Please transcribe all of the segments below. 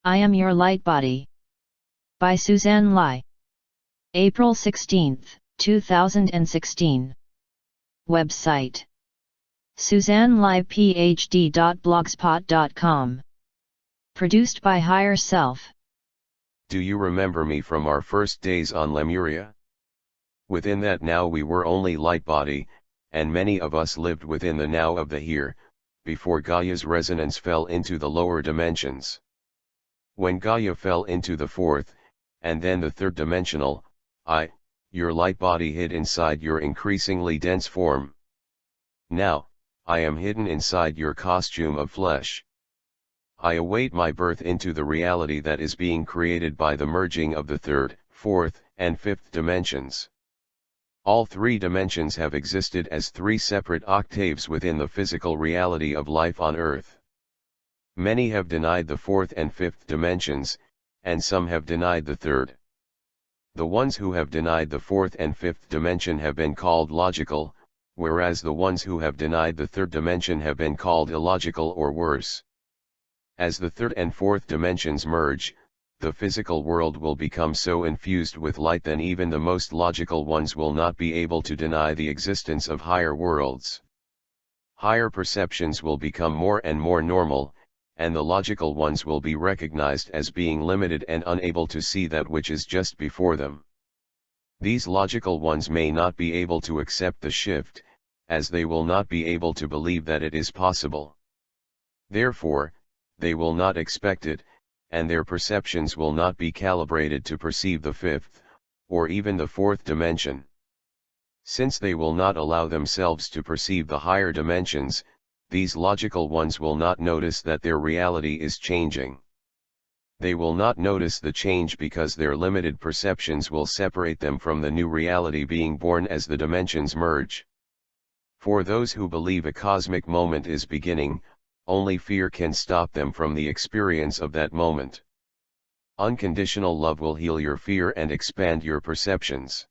I Am Your Lightbody by Suzanne Lie. April 16, 2016. Website: SuzanneLiePhD.blogspot.com. Produced by Higher Self. Do you remember me from our first days on Lemuria? Within that now we were only Lightbody, and many of us lived within the now of the here, before Gaia's resonance fell into the lower dimensions. When Gaia fell into the fourth, and then the third dimensional, your Lightbody hid inside your increasingly dense form. Now, I am hidden inside your costume of flesh. I await my birth into the reality that is being created by the merging of the third, fourth, and fifth dimensions. All three dimensions have existed as three separate octaves within the physical reality of life on Earth. Many have denied the fourth and fifth dimensions, and some have denied the third. The ones who have denied the fourth and fifth dimension have been called logical, whereas the ones who have denied the third dimension have been called illogical or worse. As the third and fourth dimensions merge, the physical world will become so infused with light that even the most logical ones will not be able to deny the existence of higher worlds. Higher perceptions will become more and more normal, and the logical ones will be recognized as being limited and unable to see that which is just before them. These logical ones may not be able to accept the shift, as they will not be able to believe that it is possible. Therefore, they will not expect it, and their perceptions will not be calibrated to perceive the fifth, or even the fourth dimension. Since they will not allow themselves to perceive the higher dimensions, these logical ones will not notice that their reality is changing. They will not notice the change because their limited perceptions will separate them from the new reality being born as the dimensions merge. For those who believe a cosmic moment is beginning, only fear can stop them from the experience of that moment. Unconditional love will heal your fear and expand your perceptions.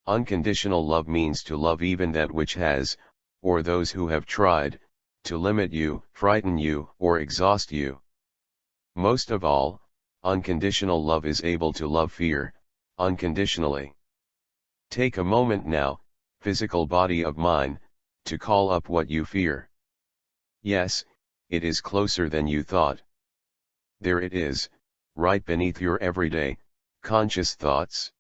Unconditional love means to love even that which has, or those who have tried, to limit you, frighten you, or exhaust you. Most of all, unconditional love is able to love fear, unconditionally. Take a moment now, physical body of mine, to call up what you fear. Yes, it is closer than you thought. There it is, right beneath your everyday, conscious thoughts.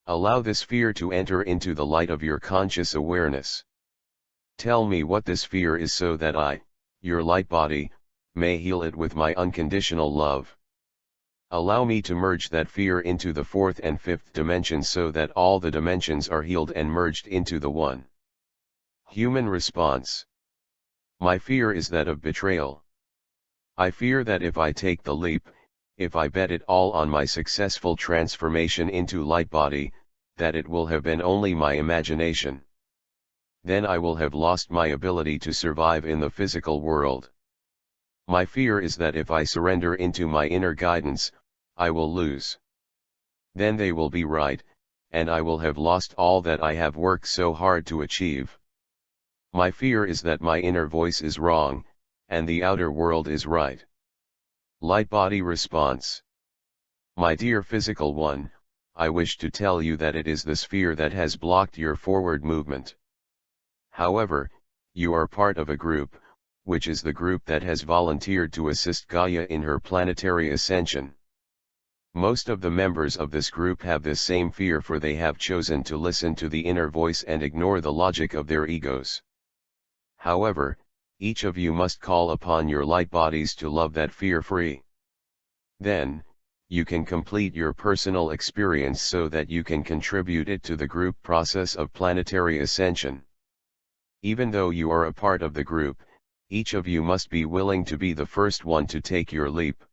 Allow this fear to enter into the light of your conscious awareness. Tell me what this fear is so that I, your Lightbody, may heal it with my unconditional love. Allow me to merge that fear into the fourth and fifth dimensions so that all the dimensions are healed and merged into the one. Human response. My fear is that of betrayal. I fear that if I take the leap, if I bet it all on my successful transformation into Lightbody, that it will have been only my imagination. Then I will have lost my ability to survive in the physical world. My fear is that if I surrender into my inner guidance, I will lose. Then they will be right, and I will have lost all that I have worked so hard to achieve. My fear is that my inner voice is wrong, and the outer world is right. Lightbody response. My dear physical one, I wish to tell you that it is this fear that has blocked your forward movement. However, you are part of a group, which is the group that has volunteered to assist Gaia in her planetary ascension. Most of the members of this group have this same fear, for they have chosen to listen to the inner voice and ignore the logic of their egos. However, each of you must call upon your Lightbodies to love that fear free. Then, you can complete your personal experience so that you can contribute it to the group process of planetary ascension. Even though you are a part of the group, each of you must be willing to be the first one to take your leap.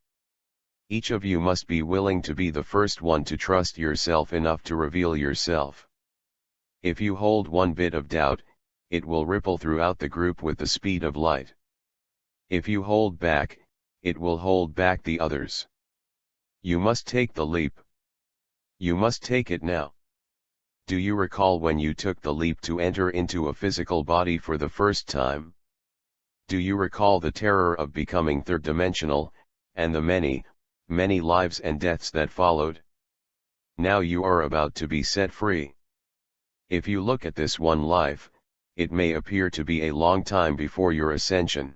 Each of you must be willing to be the first one to trust yourself enough to reveal yourself. If you hold one bit of doubt, it will ripple throughout the group with the speed of light. If you hold back, it will hold back the others. You must take the leap. You must take it now. Do you recall when you took the leap to enter into a physical body for the first time? Do you recall the terror of becoming third-dimensional, and the many, many lives and deaths that followed. Now you are about to be set free. If you look at this one life, it may appear to be a long time before your ascension.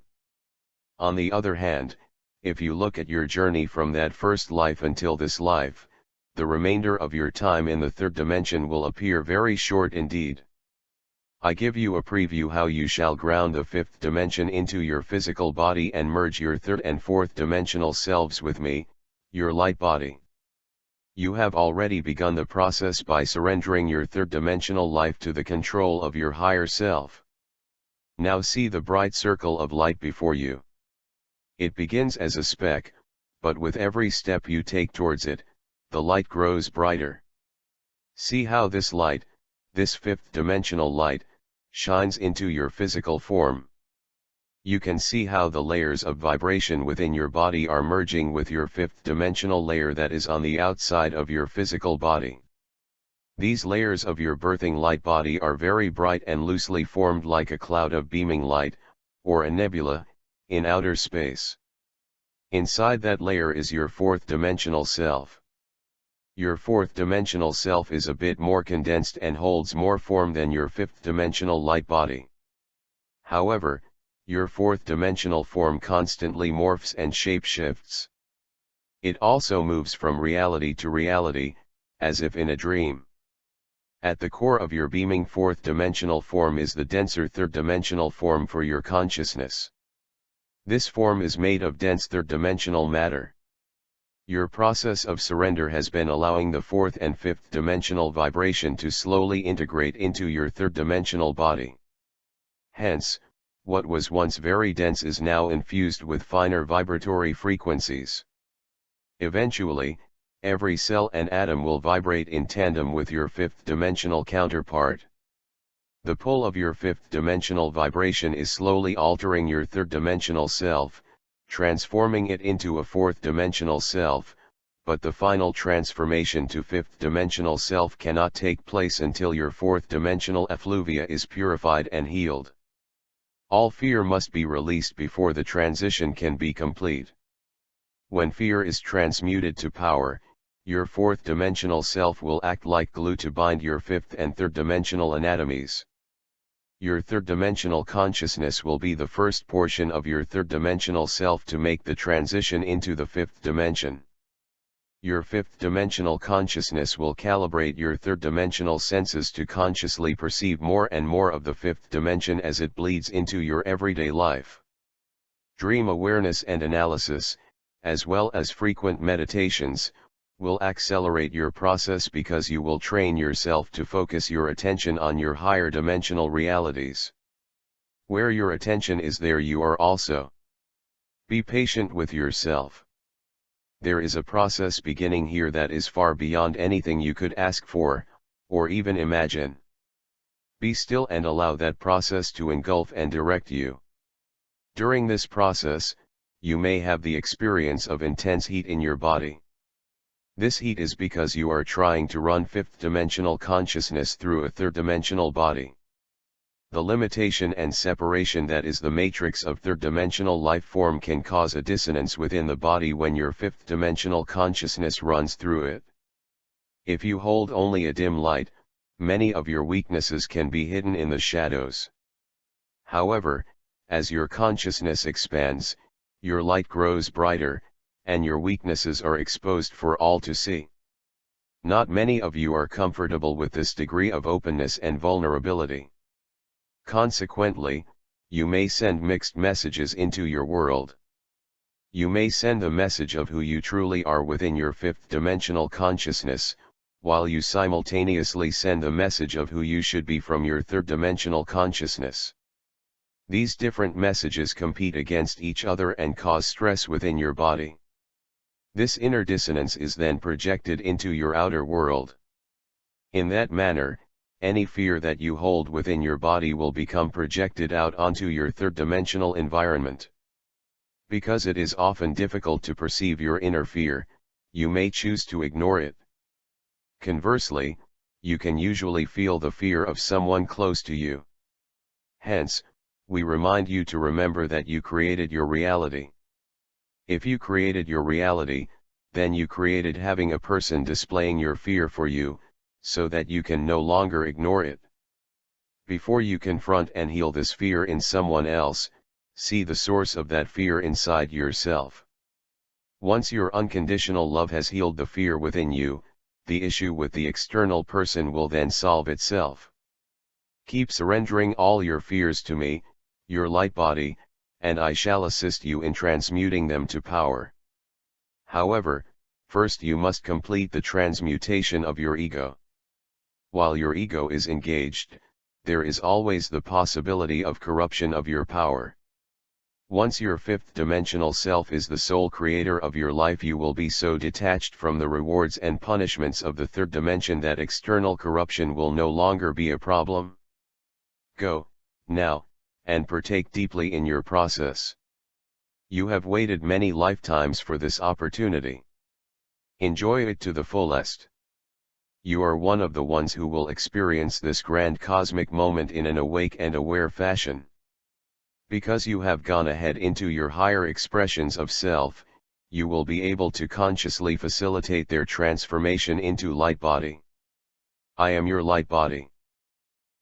On the other hand, if you look at your journey from that first life until this life, the remainder of your time in the third dimension will appear very short indeed. I give you a preview how you shall ground the fifth dimension into your physical body and merge your third and fourth dimensional selves with me, your light body. You have already begun the process by surrendering your third dimensional life to the control of your higher self. Now see the bright circle of light before you. It begins as a speck, but with every step you take towards it, the light grows brighter. See how this light, this fifth dimensional light, shines into your physical form. You can see how the layers of vibration within your body are merging with your fifth dimensional layer that is on the outside of your physical body. These layers of your birthing light body are very bright and loosely formed like a cloud of beaming light, or a nebula, in outer space. Inside that layer is your fourth dimensional self. Your fourth dimensional self is a bit more condensed and holds more form than your fifth dimensional light body. However, your fourth dimensional form constantly morphs and shape-shifts. It also moves from reality to reality, as if in a dream. At the core of your beaming fourth dimensional form is the denser third dimensional form for your consciousness. This form is made of dense third dimensional matter. Your process of surrender has been allowing the fourth and fifth dimensional vibration to slowly integrate into your third dimensional body. Hence, what was once very dense is now infused with finer vibratory frequencies. Eventually, every cell and atom will vibrate in tandem with your fifth dimensional counterpart. The pull of your fifth dimensional vibration is slowly altering your third dimensional self, transforming it into a fourth dimensional self, but the final transformation to fifth dimensional self cannot take place until your fourth dimensional effluvia is purified and healed. All fear must be released before the transition can be complete. When fear is transmuted to power, your fourth dimensional self will act like glue to bind your fifth and third dimensional anatomies. Your third dimensional consciousness will be the first portion of your third dimensional self to make the transition into the fifth dimension. Your fifth dimensional consciousness will calibrate your third dimensional senses to consciously perceive more and more of the fifth dimension as it bleeds into your everyday life. Dream awareness and analysis, as well as frequent meditations, will accelerate your process because you will train yourself to focus your attention on your higher dimensional realities. Where your attention is, there you are also. Be patient with yourself. There is a process beginning here that is far beyond anything you could ask for, or even imagine. Be still and allow that process to engulf and direct you. During this process, you may have the experience of intense heat in your body. This heat is because you are trying to run fifth dimensional consciousness through a third dimensional body. The limitation and separation that is the matrix of third dimensional life form can cause a dissonance within the body when your fifth dimensional consciousness runs through it. If you hold only a dim light, many of your weaknesses can be hidden in the shadows. However, as your consciousness expands, your light grows brighter, and your weaknesses are exposed for all to see. Not many of you are comfortable with this degree of openness and vulnerability. Consequently, you may send mixed messages into your world. You may send a message of who you truly are within your fifth dimensional consciousness, while you simultaneously send a message of who you should be from your third dimensional consciousness. These different messages compete against each other and cause stress within your body. This inner dissonance is then projected into your outer world. In that manner, any fear that you hold within your body will become projected out onto your third dimensional environment. Because it is often difficult to perceive your inner fear, you may choose to ignore it. Conversely, you can usually feel the fear of someone close to you. Hence, we remind you to remember that you created your reality. If you created your reality, then you created having a person displaying your fear for you, so that you can no longer ignore it. Before you confront and heal this fear in someone else, see the source of that fear inside yourself. Once your unconditional love has healed the fear within you, the issue with the external person will then solve itself. Keep surrendering all your fears to me, your light body, and I shall assist you in transmuting them to power. However, first you must complete the transmutation of your ego. While your ego is engaged, there is always the possibility of corruption of your power. Once your fifth dimensional self is the sole creator of your life, you will be so detached from the rewards and punishments of the third dimension that external corruption will no longer be a problem. Go, now, and partake deeply in your process. You have waited many lifetimes for this opportunity. Enjoy it to the fullest. You are one of the ones who will experience this grand cosmic moment in an awake and aware fashion. Because you have gone ahead into your higher expressions of self, you will be able to consciously facilitate their transformation into light body. I am your light body.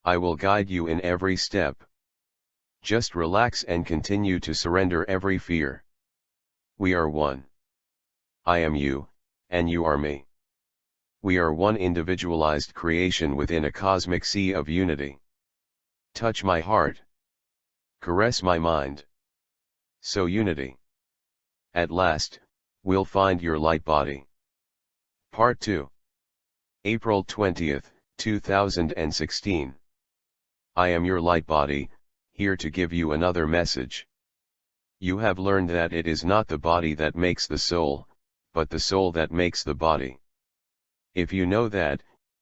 I will guide you in every step. Just relax and continue to surrender every fear. We are one. I am you, and you are me. We are one individualized creation within a cosmic sea of unity. Touch my heart. Caress my mind. So unity. At last, we'll find your light body. Part 2. April 20th, 2016. I am your light body, here to give you another message. You have learned that it is not the body that makes the soul, but the soul that makes the body. If you know that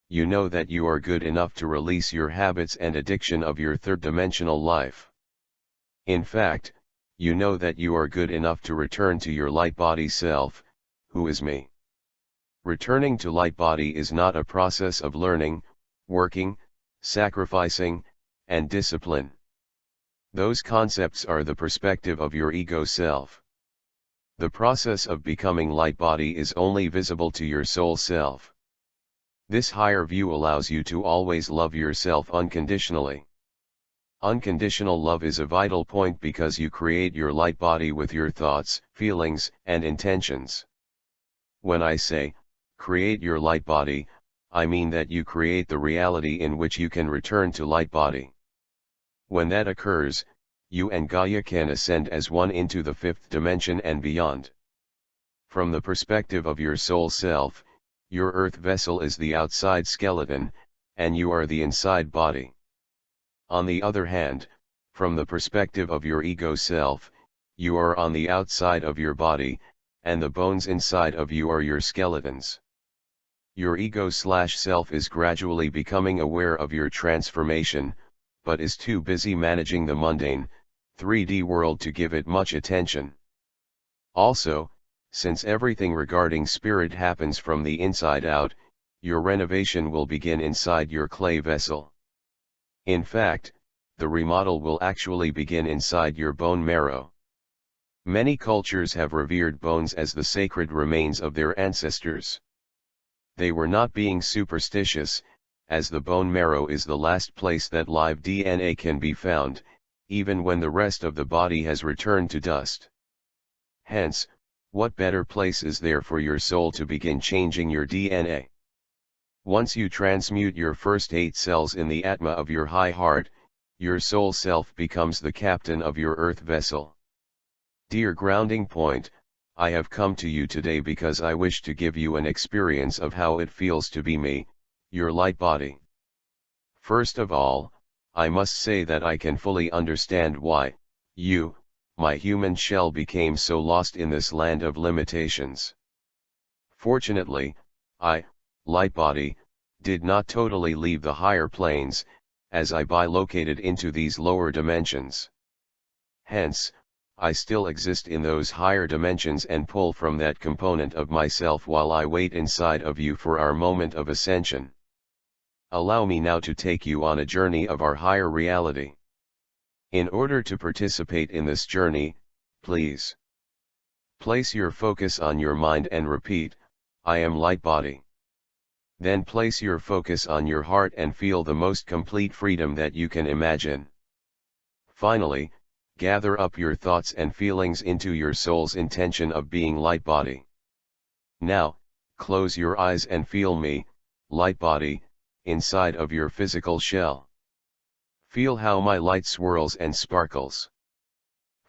you are good enough to release your habits and addiction of your third-dimensional life. In fact, you know that you are good enough to return to your light body self, who is me. Returning to light body is not a process of learning, working, sacrificing, and discipline. Those concepts are the perspective of your ego self. The process of becoming light body is only visible to your soul self. This higher view allows you to always love yourself unconditionally. Unconditional love is a vital point because you create your light body with your thoughts, feelings, and intentions. When I say, create your light body, I mean that you create the reality in which you can return to light body. When that occurs, you and Gaia can ascend as one into the fifth dimension and beyond. From the perspective of your soul self, your earth vessel is the outside skeleton, and you are the inside body. On the other hand, from the perspective of your ego self, you are on the outside of your body, and the bones inside of you are your skeletons. Your ego/self is gradually becoming aware of your transformation, but is too busy managing the mundane, 3D world to give it much attention. Also, since everything regarding spirit happens from the inside out, your renovation will begin inside your clay vessel. In fact, the remodel will actually begin inside your bone marrow. Many cultures have revered bones as the sacred remains of their ancestors. They were not being superstitious, as the bone marrow is the last place that live DNA can be found, even when the rest of the body has returned to dust. Hence, what better place is there for your soul to begin changing your DNA? Once you transmute your first 8 cells in the Atma of your high heart, your soul self becomes the captain of your earth vessel. Dear grounding point, I have come to you today because I wish to give you an experience of how it feels to be me, your light body. First of all, I must say that I can fully understand why you, my human shell, became so lost in this land of limitations. Fortunately, I, light body, did not totally leave the higher planes, as I bilocated into these lower dimensions. Hence, I still exist in those higher dimensions and pull from that component of myself while I wait inside of you for our moment of ascension. Allow me now to take you on a journey of our higher reality. In order to participate in this journey, please Place your focus on your mind and repeat, I am Lightbody. Then place your focus on your heart and feel the most complete freedom that you can imagine. Finally, gather up your thoughts and feelings into your soul's intention of being Lightbody. Now, close your eyes and feel me, Lightbody, inside of your physical shell. Feel how my light swirls and sparkles.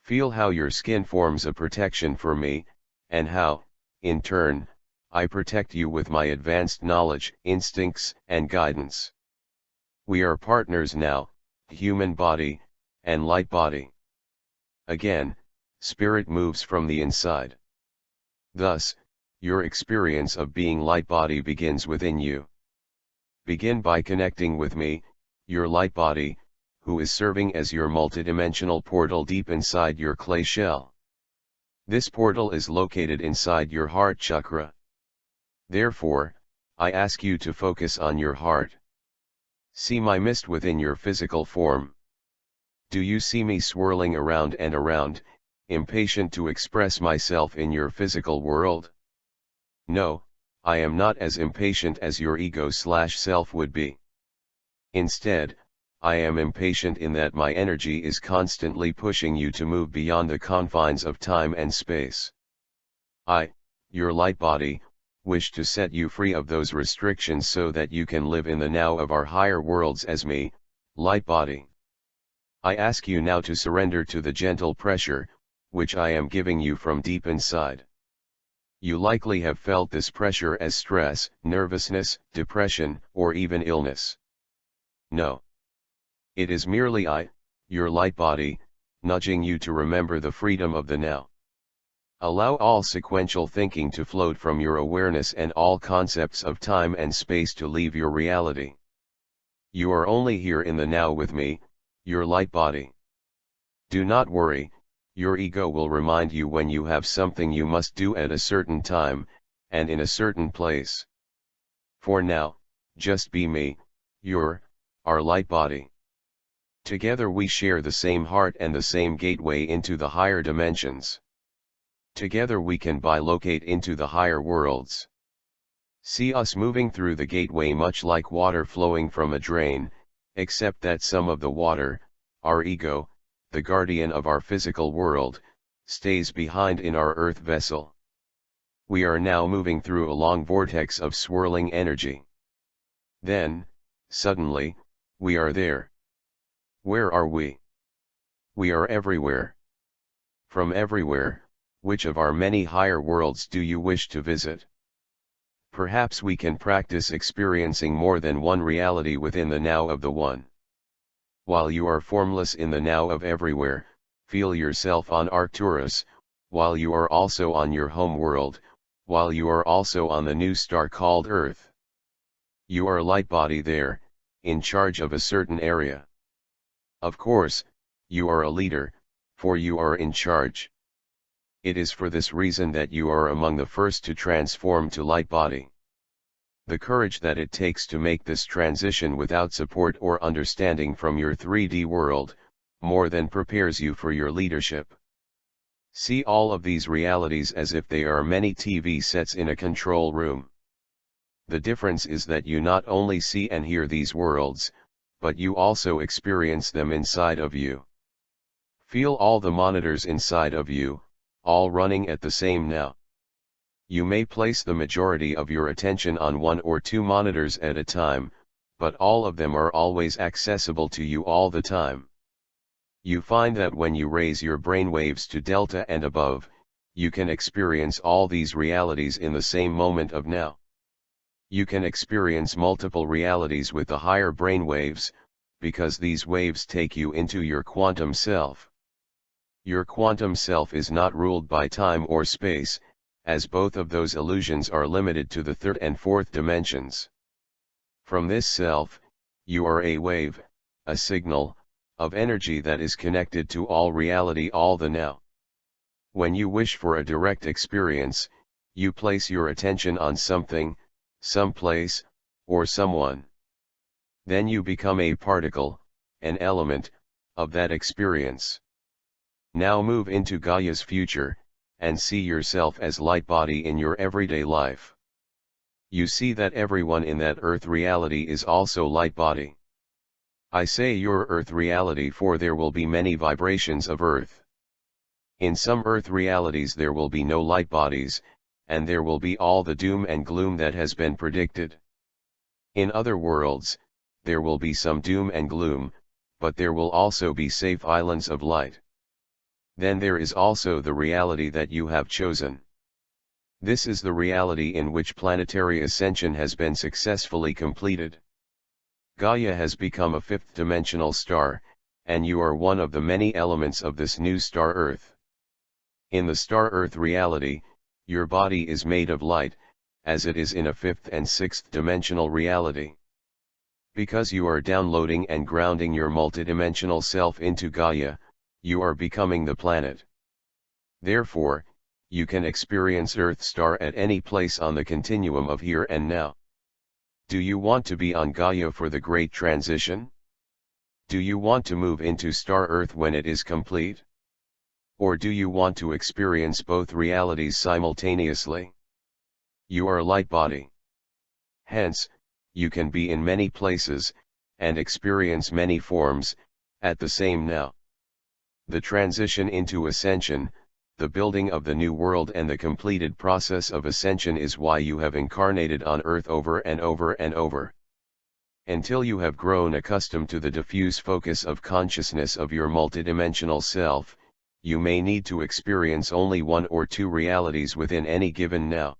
Feel how your skin forms a protection for me, and how, in turn, I protect you with my advanced knowledge, instincts, and guidance. We are partners now, human body, and light body. Again, spirit moves from the inside. Thus, your experience of being light body begins within you. Begin by connecting with me, your light body, who is serving as your multidimensional portal deep inside your clay shell. This portal is located inside your heart chakra. Therefore, I ask you to focus on your heart. See my mist within your physical form. Do you see me swirling around and around, impatient to express myself in your physical world? No, I am not as impatient as your ego/self would be. Instead, I am impatient in that my energy is constantly pushing you to move beyond the confines of time and space. I, your light body, wish to set you free of those restrictions so that you can live in the now of our higher worlds as me, light body. I ask you now to surrender to the gentle pressure, which I am giving you from deep inside. You likely have felt this pressure as stress, nervousness, depression, or even illness. No. It is merely I, your light body, nudging you to remember the freedom of the now. Allow all sequential thinking to float from your awareness and all concepts of time and space to leave your reality. You are only here in the now with me, your light body. Do not worry, your ego will remind you when you have something you must do at a certain time, and in a certain place. For now, just be me, our light body. Together we share the same heart and the same gateway into the higher dimensions. Together we can bilocate into the higher worlds. See us moving through the gateway much like water flowing from a drain, except that some of the water, our ego, the guardian of our physical world, stays behind in our earth vessel. We are now moving through a long vortex of swirling energy. Then, suddenly, we are there. Where are we? We are everywhere. From everywhere, which of our many higher worlds do you wish to visit? Perhaps we can practice experiencing more than one reality within the now of the one. While you are formless in the now of everywhere, feel yourself on Arcturus, while you are also on your home world, while you are also on the new star called Earth. You are light body there, in charge of a certain area. Of course, you are a leader, for you are in charge. It is for this reason that you are among the first to transform to light body. The courage that it takes to make this transition without support or understanding from your 3D world, more than prepares you for your leadership. See all of these realities as if they are many TV sets in a control room. The difference is that you not only see and hear these worlds, but you also experience them inside of you. Feel all the monitors inside of you, all running at the same now. You may place the majority of your attention on one or two monitors at a time, but all of them are always accessible to you all the time. You find that when you raise your brainwaves to delta and above, you can experience all these realities in the same moment of now. You can experience multiple realities with the higher brainwaves, because these waves take you into your quantum self. Your quantum self is not ruled by time or space, as both of those illusions are limited to the third and fourth dimensions. From this self, you are a wave, a signal, of energy that is connected to all reality all the now. When you wish for a direct experience, you place your attention on something, someplace, or someone. Then you become a particle, an element, of that experience. Now move into Gaia's future, and see yourself as light body in your everyday life. You see that everyone in that earth reality is also light body. I say your earth reality for there will be many vibrations of earth. In some earth realities there will be no light bodies, and there will be all the doom and gloom that has been predicted. In other worlds, there will be some doom and gloom, but there will also be safe islands of light. Then there is also the reality that you have chosen. This is the reality in which planetary ascension has been successfully completed. Gaia has become a fifth-dimensional star, and you are one of the many elements of this new star Earth. In the star Earth reality, your body is made of light, as it is in a fifth and sixth-dimensional reality. Because you are downloading and grounding your multidimensional self into Gaia, you are becoming the planet. Therefore, you can experience Earth star at any place on the continuum of here and now. Do you want to be on Gaia for the great transition? Do you want to move into star Earth when it is complete? Or do you want to experience both realities simultaneously? You are light body. Hence, you can be in many places, and experience many forms, at the same now. The transition into ascension, the building of the new world and the completed process of ascension is why you have incarnated on Earth over and over and over. Until you have grown accustomed to the diffuse focus of consciousness of your multidimensional self, you may need to experience only one or two realities within any given now.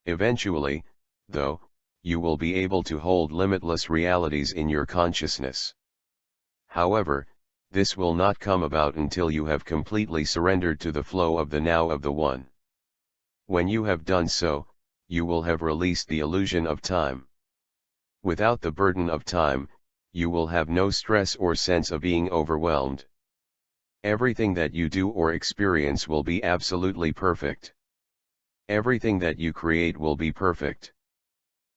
Eventually, though, you will be able to hold limitless realities in your consciousness. However, this will not come about until you have completely surrendered to the flow of the now of the One. When you have done so, you will have released the illusion of time. Without the burden of time, you will have no stress or sense of being overwhelmed. Everything that you do or experience will be absolutely perfect. Everything that you create will be perfect.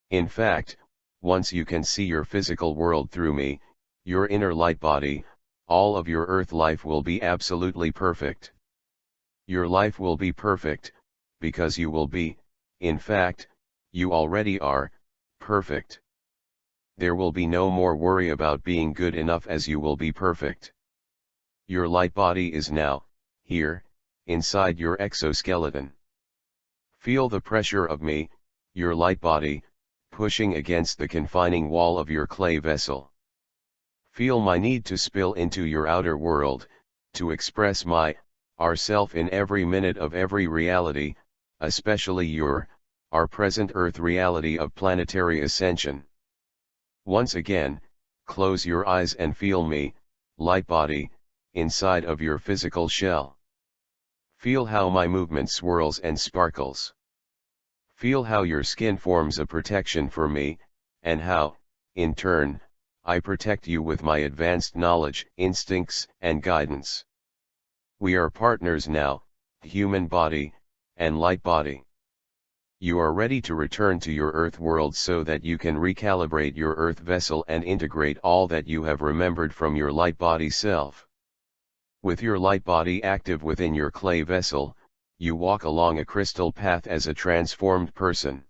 In fact, once you can see your physical world through me, your inner light body, all of your earth life will be absolutely perfect. Your life will be perfect, because you will be, in fact, you already are, perfect. There will be no more worry about being good enough as you will be perfect. Your light body is now, here, inside your exoskeleton. Feel the pressure of me, your light body, pushing against the confining wall of your clay vessel. Feel my need to spill into your outer world, to express our self in every minute of every reality, especially our present Earth reality of planetary ascension. Once again, close your eyes and feel me, light body, inside of your physical shell. Feel how my movement swirls and sparkles. Feel how your skin forms a protection for me, and how, in turn, I protect you with my advanced knowledge, instincts, and guidance. We are partners now, human body, and light body. You are ready to return to your Earth world so that you can recalibrate your Earth vessel and integrate all that you have remembered from your light body self. With your light body active within your clay vessel, you walk along a crystal path as a transformed person.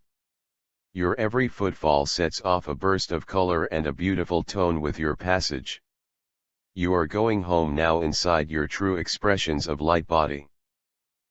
Your every footfall sets off a burst of color and a beautiful tone with your passage. You are going home now inside your true expressions of light body.